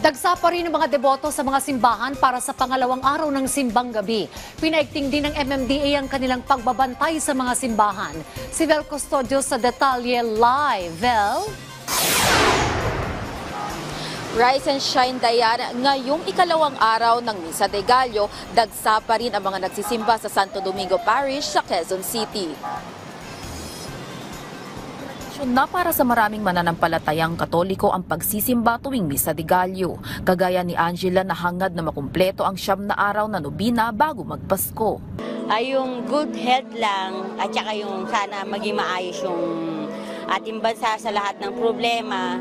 Dagsa pa rin ang mga deboto sa mga simbahan para sa pangalawang araw ng simbang gabi. Pinaigting din ng MMDA ang kanilang pagbabantay sa mga simbahan. Si Vel Custodio sa detalye live. Vel? Rise and shine, Dayan. Ngayong ikalawang araw ng Misa de Gallo, dagsa pa rin ang mga nagsisimba sa Santo Domingo Parish sa Quezon City. Na para sa maraming mananampalatayang Katoliko ang pagsisimba tuwing Misa de Gallo. Kagaya ni Angela na hangad na makumpleto ang 9 na araw na nobina bago magpasko. Ay yung good health lang at saka yung sana maging maayos yung ating bansa sa lahat ng problema,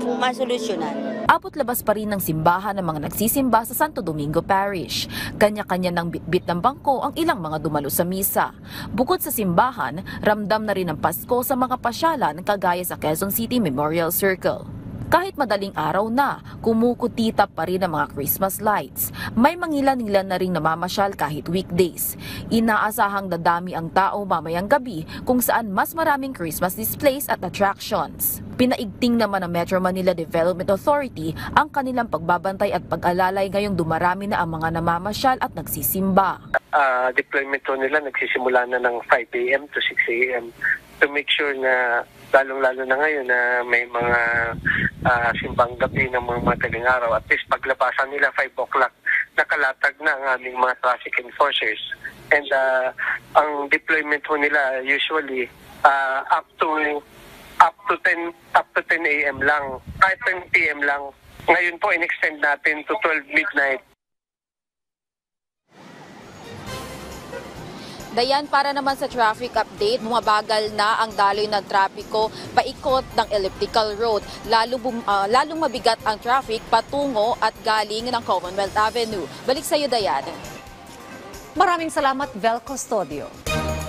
masolusyonan. Abot labas pa rin ng simbahan ng mga nagsisimba sa Santo Domingo Parish. Kanya-kanya ng bitbit ng bangko ang ilang mga dumalo sa misa. Bukod sa simbahan, ramdam na rin ang Pasko sa mga pasyalan kagaya sa Quezon City Memorial Circle. Kahit madaling araw na, kumukutita pa rin ang mga Christmas lights. May mangilan-ilan na ring namamasyal kahit weekdays. Inaasahang dadami ang tao mamayang gabi kung saan mas maraming Christmas displays at attractions. Pinaigting naman ng Metro Manila Development Authority ang kanilang pagbabantay at pag-alalay ngayong dumarami na ang mga namamasyal at nagsisimba. Deployment nila nagsisimula na ng 5 a.m. to 6 a.m. to make sure na lalong-lalo na ngayon na may mga simbang gabi ng mga madaling araw. At least paglabasan nila 5 o'clock, nakalatag na ang aming mga traffic enforcers. And ang deployment nila usually up to 10 a.m. lang, kahit 10 p.m. lang. Ngayon po, in-extend natin to 12 midnight. Dayan, para naman sa traffic update, bumabagal na ang daloy ng trapiko paikot ng elliptical road. Lalong mabigat ang traffic patungo at galing ng Commonwealth Avenue. Balik sa iyo, Dayan. Maraming salamat, Vel Custodio.